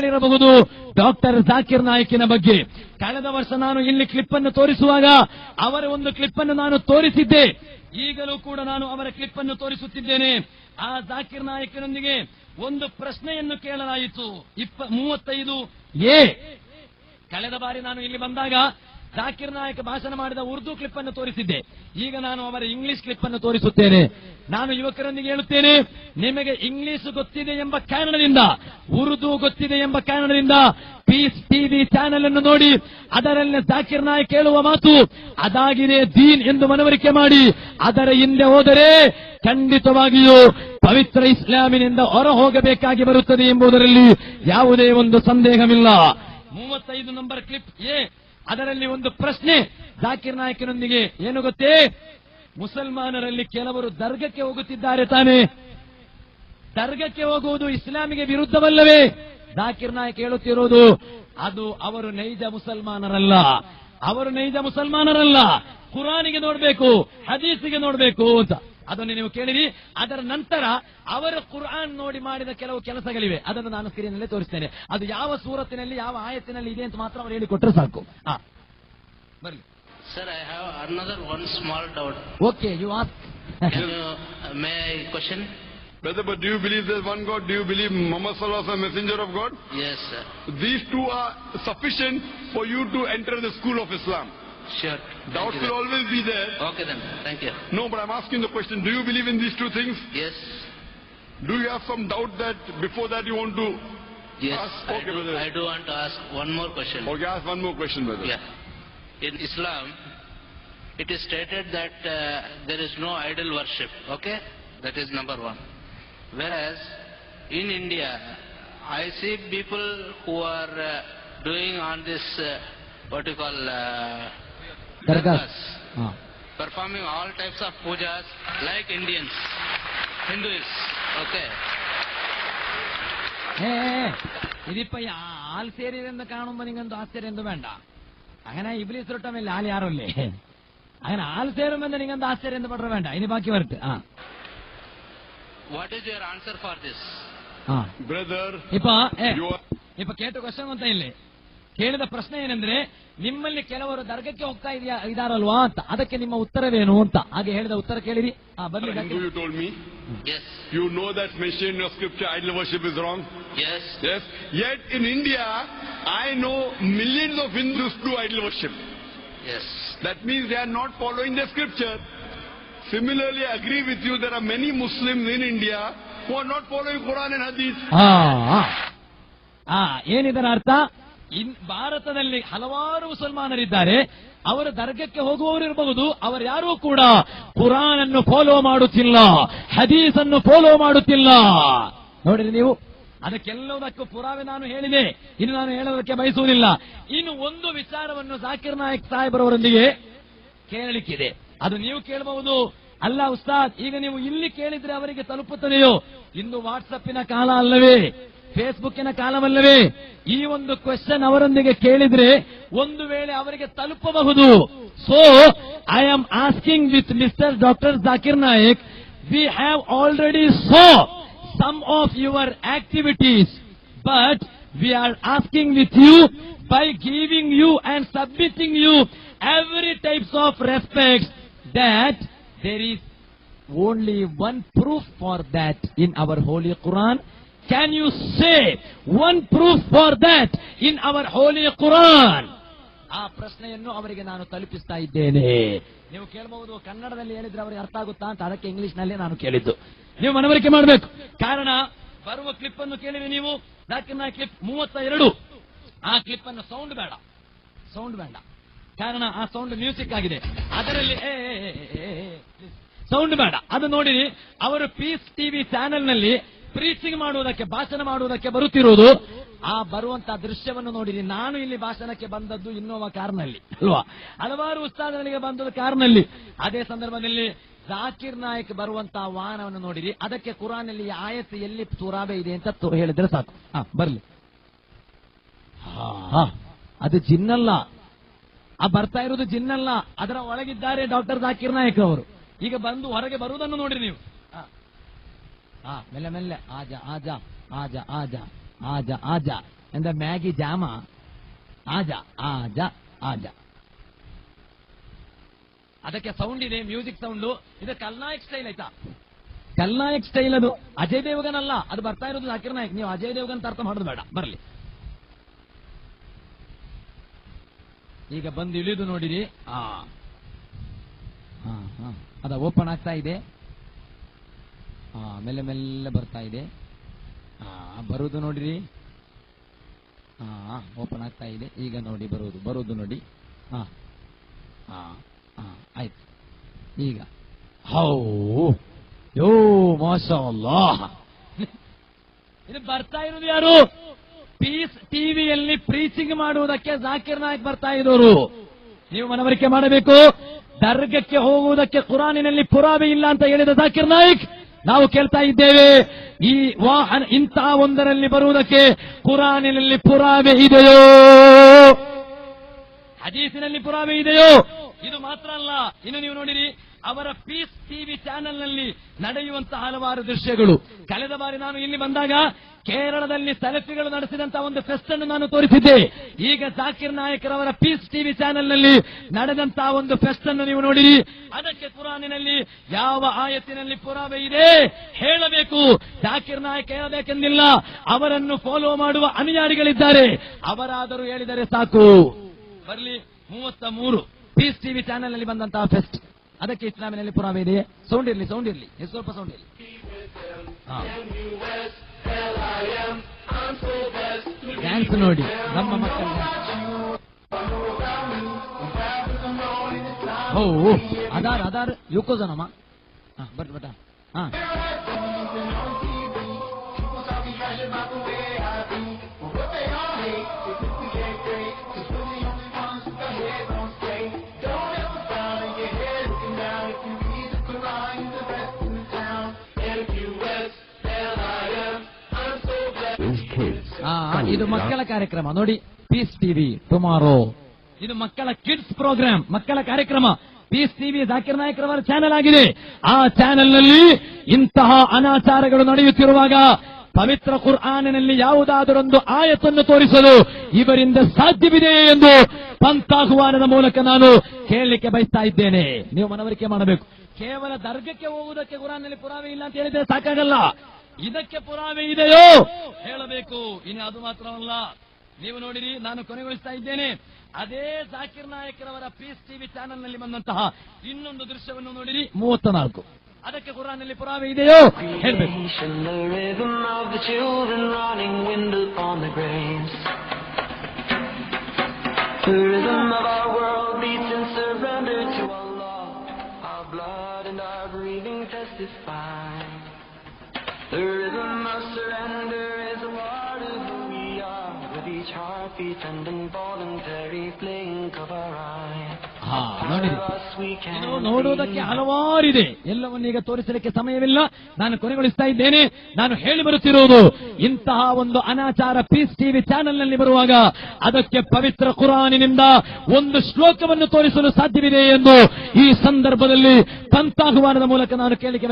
ಇರಬಹುದು ಡಾಕ್ಟರ್ ಜಾಕಿರ್ ನಾಯ್ಕಿನ ಬಗ್ಗೆ. ಕಳೆದ ವರ್ಷ ನಾನು ಇಲ್ಲಿ ಕ್ಲಿಪ್ ಅನ್ನು ತೋರಿಸುವಾಗ ಅವರ ಒಂದು ಕ್ಲಿಪ್ ಅನ್ನು ನಾನು ತೋರಿಸಿದ್ದೆ. ಈಗಲೂ ಕೂಡ ನಾನು ಅವರ ಕ್ಲಿಪ್ ಅನ್ನು ತೋರಿಸುತ್ತಿದ್ದೇನೆ. ಆ ಜಾಕಿರ್ ನಾಯ್ಕನೊಂದಿಗೆ ಒಂದು ಪ್ರಶ್ನೆಯನ್ನು ಕೇಳಲಾಯಿತು. 35A. ಕಳೆದ ಬಾರಿ ನಾನು ಇಲ್ಲಿ ಬಂದಾಗ ಜಾಕಿರ್ ನಾಯಕ್ ಭಾಷಣ ಮಾಡಿದ ಉರ್ದು ಕ್ಲಿಪ್ ಅನ್ನು ತೋರಿಸಿದ್ದೆ. ಈಗ ನಾನು ಅವರ ಇಂಗ್ಲಿಷ್ ಕ್ಲಿಪ್ ಅನ್ನು ತೋರಿಸುತ್ತೇನೆ. ನಾನು ಯುವಕರೊಂದಿಗೆ ಹೇಳುತ್ತೇನೆ, ನಿಮಗೆ ಇಂಗ್ಲಿಷ್ ಗೊತ್ತಿದೆ ಎಂಬ ಕಾರಣದಿಂದ, ಉರ್ದು ಗೊತ್ತಿದೆ ಎಂಬ ಕಾರಣದಿಂದ ಪೀಸ್ ಟಿವಿ ಚಾನೆಲ್ ಅನ್ನು ನೋಡಿ ಅದರಲ್ಲಿ ಜಾಕಿರ್ ನಾಯಕ್ ಹೇಳುವ ಮಾತು ಅದಾಗಿದೆ ದೀನ್ ಎಂದು ಮನವರಿಕೆ ಮಾಡಿ ಅದರ ಹಿಂದೆ ಹೋದರೆ ಖಂಡಿತವಾಗಿಯೂ ಪವಿತ್ರ ಇಸ್ಲಾಮಿನಿಂದ ಹೊರ ಹೋಗಬೇಕಾಗಿ ಬರುತ್ತದೆ ಎಂಬುದರಲ್ಲಿ ಯಾವುದೇ ಒಂದು ಸಂದೇಹವಿಲ್ಲ. 35 ನಂಬರ್ ಕ್ಲಿಪ್ ಎ. ಅದರಲ್ಲಿ ಒಂದು ಪ್ರಶ್ನೆ ಜಾಕಿರ್ ನಾಯಕನೊಂದಿಗೆ ಏನು ಗೊತ್ತೇ? ಮುಸಲ್ಮಾನರಲ್ಲಿ ಕೆಲವರು ದರ್ಗಕ್ಕೆ ಹೋಗುತ್ತಿದ್ದಾರೆ ತಾನೇ, ದರ್ಗಕ್ಕೆ ಹೋಗುವುದು ಇಸ್ಲಾಮಿಗೆ ವಿರುದ್ಧವಲ್ಲವೇ? ಜಾಕಿರ್ ನಾಯಕ್ ಹೇಳುತ್ತಿರುವುದು ಅದು ಅವರು ನೈಜ ಮುಸಲ್ಮಾನರಲ್ಲ, ಅವರು ನೈಜ ಮುಸಲ್ಮಾನರಲ್ಲ, ಕುರಾನಿಗೆ ನೋಡಬೇಕು, ಹದೀಸಿಗೆ ನೋಡಬೇಕು ಅಂತ. ಅದನ್ನು ನೀವು ಕೇಳಿರಿ. ಅದರ ನಂತರ ಅವರ ಕುರ್ಆನ್ ನೋಡಿ ಮಾಡಿದ ಕೆಲವು ಕೆಲಸಗಳಿವೆ, ಅದನ್ನು ನಾನು ಸ್ಕ್ರೀನ್ನಲ್ಲಿ ತೋರಿಸ್ತೇನೆ. ಅದು ಯಾವ ಸೂರತ್ತಿನಲ್ಲಿ ಯಾವ ಆಯತ್ತಿನಲ್ಲಿ ಇದೆ ಅಂತ ಮಾತ್ರ ಅವರು ಹೇಳಿಕೊಟ್ರೆ ಸಾಕು. ಬರಲಿ sir. I have another one small doubt. Okay, you ask. May I question? Brother, but do you believe there's one God? Do you believe Muhammad sallallahu alaihi wasallam messenger of God? Yes, sir. These two are sufficient for you to enter the school of Islam. Sure. Doubts will always be there. Okay then, thank you. No, but I'm asking the question, do you believe in these two things? Yes. Do you have some doubt that before that you want to Yes, ask? Okay, brother. I do want to ask one more question. Okay, ask one more question, brother. Yeah. In Islam, it is stated that there is no idol worship. Okay? That is number one. Whereas, in India, I see people who are doing on this, what you call, dargahs, performing all types of pujas like Indians, Hindus. Okay? ഇതിപ്പോ ആൾ ಸೇರಿರೆಂದು കാണുമ്പോ ನಿಂಗಂತೂ ಆಶ್ಚರ್ಯ ಎಂದು ಬೇಡ. അങ്ങനെ ഇബ്ലീസ് ರೊಟ್ಟ ಮೇಲೆ all ಯಾರಲ್ಲೇ അങ്ങനെ ആൾ ಸೇರುമെന്ന് ನಿಂಗಂತೂ ಆಶ್ಚರ್ಯ ಎಂದು ಪಡ್ರೆ ಬೇಡ. ಇನಿ ಬಾಕಿ ಬರುತ್ತೆ. What is your answer for this? Brother, ಇಪ್ಪ ಕೇಟ ಕ್ವಶನ್ ಅಂತ ಇಲ್ಲಿ ಕೇಳಿದ ಪ್ರಶ್ನೆ ಏನಂದ್ರೆ, ನಿಮ್ಮಲ್ಲಿ ಕೆಲವರು ದರ್ಗಕ್ಕೆ ಹೋಗ್ತಾ ಇದಾರಲ್ವಾ ಅಂತ, ಅದಕ್ಕೆ ನಿಮ್ಮ ಉತ್ತರವೇನು ಅಂತ. ಹಾಗೆ ಹೇಳಿದ ಉತ್ತರ ಕೇಳಿರಿ. ಬರ್ಲಿ. you told me. Yes. You know that mentioned in your scripture idol worship is wrong. Yes. Yes. Yet in India, I know millions of Hindus do idol worship. Yes. That means they are not following the scripture. Similarly, I agree with you, there are many Muslims in India who are not following Quran and Hadith. ಏನಿದರ ಅರ್ಥ? ಭಾರತದಲ್ಲಿ ಹಲವಾರು ಮುಸಲ್ಮಾನರಿದ್ದಾರೆ, ಅವರು ದರ್ಗಕ್ಕೆ ಹೋಗುವವರು ಇರಬಹುದು, ಅವರು ಯಾರೂ ಕೂಡ ಕುರಾನ್ ಅನ್ನು ಫಾಲೋ ಮಾಡುತ್ತಿಲ್ಲ, ಹದೀಸ್ ಅನ್ನು ಫಾಲೋ ಮಾಡುತ್ತಿಲ್ಲ. ನೋಡಿರಿ ನೀವು, ಅದಕ್ಕೆಲ್ಲದಕ್ಕೂ ಪುರಾವೆ ನಾನು ಹೇಳಿದೆ, ಇನ್ನು ನಾನು ಹೇಳೋದಕ್ಕೆ ಬಯಸುವುದಿಲ್ಲ. ಇನ್ನು ಒಂದು ವಿಚಾರವನ್ನು ಜಾಕಿರ್ ನಾಯಕ್ ಸಾಹೇಬರವರೊಂದಿಗೆ ಕೇಳಲಿಕ್ಕಿದೆ. ಅದು ನೀವು ಕೇಳಬಹುದು, ಅಲ್ಲ ಉಸ್ತಾದ್ ಈಗ ನೀವು ಇಲ್ಲಿ ಕೇಳಿದ್ರೆ ಅವರಿಗೆ ತಲುಪುತ್ತದೆಯೋ? ಇಂದು ವಾಟ್ಸಪ್ಪಿನ ಕಾಲ ಅಲ್ಲವೇ, ಫೇಸ್ಬುಕ್ಕಿನ ಕಾಲವಲ್ಲವೇ? ಈ ಒಂದು ಕ್ವೆಶ್ಚನ್ ಅವರೊಂದಿಗೆ ಕೇಳಿದ್ರೆ ಒಂದು ವೇಳೆ ಅವರಿಗೆ ತಲುಪಬಹುದು. So I am asking with mister doctor Zakir Naik, we have already so some of your activities, but we are asking with you by giving you and submitting you every types of respect that there is only one proof for that in our holy Quran. Can you say one proof for that in our holy Quran? ಆ ಪ್ರಶ್ನೆಯನ್ನು ಅವರಿಗೆ ನಾನು ತಲುಪಿಸ್ತಾ ಇದ್ದೇನೆ. ನೀವು ಕೇಳಬಹುದು, ಕನ್ನಡದಲ್ಲಿ ಹೇಳಿದ್ರೆ ಅವರಿಗೆ ಅರ್ಥ ಆಗುತ್ತಾ ಅಂತ, ಅದಕ್ಕೆ ಇಂಗ್ಲಿಷ್ ನಲ್ಲಿ ನಾನು ಕೇಳಿದ್ದು. ನೀವು ಮನವರಿಕೆ ಮಾಡಬೇಕು. ಕಾರಣ, ಬರುವ ಕ್ಲಿಪ್ ಅನ್ನು ಕೇಳಿರಿ ನೀವು. ಜಾಕಿರ್ ನಾಯಕ್ ಕ್ಲಿಪ್ 32. ಆ ಕ್ಲಿಪ್ ಅನ್ನು ಸೌಂಡ್ ಬೇಡ, ಕಾರಣ ಆ ಸೌಂಡ್ ಮ್ಯೂಸಿಕ್ ಆಗಿದೆ. ಅದರಲ್ಲಿ ಸೌಂಡ್ ಬೇಡ. ಅದು ನೋಡಿರಿ, ಅವರು ಪೀಸ್ ಟಿವಿ ಚಾನೆಲ್ ನಲ್ಲಿ ಪ್ರೀಚಿಂಗ್ ಮಾಡುವುದಕ್ಕೆ, ಭಾಷಣ ಮಾಡುವುದಕ್ಕೆ ಬರುತ್ತಿರುವುದು. ಆ ಬರುವಂತಹ ದೃಶ್ಯವನ್ನು ನೋಡಿರಿ. ನಾನು ಇಲ್ಲಿ ಭಾಷಣಕ್ಕೆ ಬಂದದ್ದು ಇನ್ನೋವಾ ಕಾರ್ನಲ್ಲಿ ಅಲ್ವಾ, ಹಲವಾರು ಉಸ್ತಾದಗಳಿಗೆ ಬಂದದ್ದು ಕಾರ್ನಲ್ಲಿ. ಅದೇ ಸಂದರ್ಭದಲ್ಲಿ ಜಾಕಿರ್ ನಾಯಕ್ ಬರುವಂತಹ ವಾಹನವನ್ನು ನೋಡಿರಿ. ಅದಕ್ಕೆ ಕುರಾನಲ್ಲಿ ಆಯತ್ ಎಲ್ಲಿ ಸೂರಾಬೆ ಇದೆ ಅಂತ ಹೇಳಿದ್ರೆ ಸಾಕು. ಬರ್ಲಿ. ಅದು ಜಿನ್ನಲ್ಲ, ಆ ಬರ್ತಾ ಇರುವುದು ಜಿನ್ನಲ್ಲ, ಅದರ ಒಳಗಿದ್ದಾರೆ ಡಾಕ್ಟರ್ ಜಾಕಿರ್ ನಾಯಕ್ ಅವರು. ಈಗ ಬಂದು ಹೊರಗೆ ಬರುವುದನ್ನು ನೋಡ್ರಿ ನೀವು. ಮೆಲ್ಲ ಮೆಲ್ಲ, ಆಜಾ ಆಜಾ ಆಜಾ ಆಜಾ ಆಜಾ ಆಜಾ ಎಂದ ಮ್ಯಾಗಿ ಜಾಮ ಆಜ ಆಜ ಆಜ. ಅದಕ್ಕೆ ಸೌಂಡ್ ಇದೆ, ಮ್ಯೂಸಿಕ್ ಸೌಂಡು. ಇದು ಕಲ್ನಾಯಕ್ ಸ್ಟೈಲ್ ಆಯ್ತಾ? ಕಲ್ನಾಯಕ್ ಸ್ಟೈಲ್ ಅದು. ಅಜಯ್ ದೇವಗನ್ ಅಲ್ಲ, ಅದು ಬರ್ತಾ ಇರೋದು ಜಾಕಿರ್ ನಾಯಕ್. ನೀವು ಅಜಯ್ ದೇವಗನ್ ಅರ್ಥ ಮಾಡೋದು ಬೇಡ, ಬರಲಿ. ಈಗ ಬಂದು ಇಳಿದು ನೋಡಿರಿ. ಅದ ಓಪನ್ ಆಗ್ತಾ ಇದೆ. ಮೆಲ್ಲ ಮೆಲ್ಲ ಬರ್ತಾ ಇದೆ. ಬರುವುದು ನೋಡಿರಿ. ಓಪನ್ ಆಗ್ತಾ ಇದೆ. ಈಗ ನೋಡಿ ಬರುವುದು ನೋಡಿ. ಆಯ್ತು. ಈಗ ಯೋ ಮಾಶಾ ಅಲ್ಲಾಹ್. ಇದು ಬರ್ತಾ ಇರೋದು ಯಾರು? ಪೀಸ್ ಟಿವಿಯಲ್ಲಿ ಪ್ರೀಚಿಂಗ್ ಮಾಡುವುದಕ್ಕೆ ಜಾಕಿರ್ ನಾಯಕ್ ಬರ್ತಾ ಇದ್ದವರು. ನೀವು ಮನವರಿಕೆ ಮಾಡಬೇಕು. ದರ್ಗಕ್ಕೆ ಹೋಗುವುದಕ್ಕೆ ಕುರಾನಿನಲ್ಲಿ ಪುರಾವೆ ಇಲ್ಲ ಅಂತ ಹೇಳಿದ ಜಾಕಿರ್ ನಾಯಕ್ ನಾವು ಕೇಳ್ತಾ ಇದ್ದೇವೆ, ಈ ವಾಹನ ಇಂತಹ ಒಂದರಲ್ಲಿ ಬರುವುದಕ್ಕೆ ಕುರಾನಿನಲ್ಲಿ ಪುರಾವೆ ಇದೆಯೋ? ಹದೀಸಿನಲ್ಲಿ ಪುರಾವೆ ಇದೆಯೋ? ಇದು ಮಾತ್ರ ಅಲ್ಲ, ಇನ್ನು ನೀವು ನೋಡಿರಿ ಅವರ ಪೀಸ್ ಟಿವಿ ಚಾನೆಲ್ನಲ್ಲಿ ನಡೆಯುವಂತಹ ಹಲವಾರು ದೃಶ್ಯಗಳು. ಕಳೆದ ಬಾರಿ ನಾನು ಇಲ್ಲಿ ಬಂದಾಗ ಕೇರಳದಲ್ಲಿ ಸೆಲ್ಫಿಗಳು ನಡೆಸಿದಂತಹ ಒಂದು ಫೆಸ್ಟ್ ಅನ್ನು ನಾನು ತೋರಿಸಿದ್ದೆ. ಈಗ ಜಾಕಿರ್ ನಾಯಕರವರ ಪೀಸ್ ಟಿವಿ ಚಾನೆಲ್ನಲ್ಲಿ ನಡೆದಂತಹ ಒಂದು ಫೆಸ್ಟ್ ಅನ್ನು ನೀವು ನೋಡಿರಿ. ಅದಕ್ಕೆ ಕುರಾನಿನಲ್ಲಿ ಯಾವ ಆಯತ್ತಿನಲ್ಲಿ ಪುರಾವೆ ಇದೆ ಹೇಳಬೇಕು. ಜಾಕಿರ್ ನಾಯಕ್ ಹೇಳಬೇಕೆಂದಿಲ್ಲ, ಅವರನ್ನು ಫಾಲೋ ಮಾಡುವ ಅನುಯಾಯಿಗಳಿದ್ದಾರೆ, ಅವರಾದರೂ ಹೇಳಿದರೆ ಸಾಕು. ಬರಲಿ. 33 ಪೀಸ್ ಟಿವಿ ಚಾನೆಲ್ ನಲ್ಲಿ ಬಂದಂತಹ ಫೆಸ್ಟ್, ಅದಕ್ಕೆ ಇಸ್ಲಾಮಿನಲ್ಲಿ ಪುರಾವೆ ಇದೆ. ಸೌಂಡ್ ಇರಲಿ, ಸ್ವಲ್ಪ ಸೌಂಡ್ ಇರಲಿ. ಡ್ಯಾನ್ಸ್ ನೋಡಿ ನಮ್ಮ ಮಕ್ಕಳ. ಅದಾರ್ ಯುಕೋಜನಮ್ಮ ಬಟ್ ಇದು ಮಕ್ಕಳ ಕಾರ್ಯಕ್ರಮ ನೋಡಿ. ಪೀಸ್ ಟಿವಿ ಟುಮಾರೋ, ಇದು ಮಕ್ಕಳ ಕಿಡ್ಸ್ ಪ್ರೋಗ್ರಾಮ್, ಮಕ್ಕಳ ಕಾರ್ಯಕ್ರಮ. ಪೀಸ್ ಟಿವಿ ಜಾಕಿರ್ ನಾಯಕರವರ ಚಾನೆಲ್ ಆಗಿದೆ. ಆ ಚಾನೆಲ್ನಲ್ಲಿ ಇಂತಹ ಅನಾಚಾರಗಳು ನಡೆಯುತ್ತಿರುವಾಗ ಪವಿತ್ರ ಕುರ್ಆನಿನಲ್ಲಿ ಯಾವುದಾದರೊಂದು ಆಯತನ್ನು ತೋರಿಸಲು ಇವರಿಂದ ಸಾಧ್ಯವಿದೆ ಎಂದು ಪಂಥಾಹ್ವಾನದ ಮೂಲಕ ನಾನು ಕೇಳಲಿಕ್ಕೆ ಬಯಸ್ತಾ ಇದ್ದೇನೆ. ನೀವು ಮನವರಿಕೆ ಮಾಡಬೇಕು. ಕೇವಲ ದರ್ಗಕ್ಕೆ ಹೋಗುವುದಕ್ಕೆ ಕುರ್ಆನಿನಲ್ಲಿ ಪುರಾವೆ ಇಲ್ಲ ಅಂತ ಹೇಳಿದ್ರೆ ಸಾಕಾಗಲ್ಲ, ಇದಕ್ಕೆ ಪುರಾವೆ ಇದೆಯೋ ಹೇಳಬೇಕು. ಇನ್ನು ಅದು ಮಾತ್ರವಲ್ಲ, ನೀವು ನೋಡಿರಿ, ನಾನು ಕೊನೆಗೊಳಿಸ್ತಾ ಇದ್ದೇನೆ. ಅದೇ ಜಾಕಿರ್ ನಾಯಕರವರ ಪೀಸ್ ಟಿವಿ ಚಾನೆಲ್ ನಲ್ಲಿ ಬಂದಂತಹ ಇನ್ನೊಂದು ದೃಶ್ಯವನ್ನು ನೋಡಿರಿ. 34 ಅದಕ್ಕೆ ಕುರಾನ್ನಲ್ಲಿ ಪುರಾವೆ ಇದೆಯೋ ಹೇಳಬೇಕು. The rhythm of our world beats in surrender to Allah. Our blood and our breathing testify. The rhythm of surrender is a part of who we are. With each heartbeat and involuntary blink of our eye. ಇದು ನೋಡುವುದಕ್ಕೆ ಹಲವಾರಿದೆ, ಎಲ್ಲವನ್ನೀಗ ತೋರಿಸಲಿಕ್ಕೆ ಸಮಯವಿಲ್ಲ. ನಾನು ಕೊನೆಗೊಳಿಸ್ತಾ ಇದ್ದೇನೆ. ನಾನು ಹೇಳಿ ಬರುತ್ತಿರುವುದು, ಇಂತಹ ಒಂದು ಅನಾಚಾರ piece TV channel ನಲ್ಲಿ ಬರುವಾಗ ಅದಕ್ಕೆ ಪವಿತ್ರ ಕುರಾನಿನಿಂದ ಒಂದು ಶ್ಲೋಕವನ್ನು ತೋರಿಸಲು ಸಾಧ್ಯವಿದೆ ಎಂದು ಈ ಸಂದರ್ಭದಲ್ಲಿ ಪಂಥಾಹ್ವಾನದ ಮೂಲಕ ನಾನು ಕೇಳಿಕೆ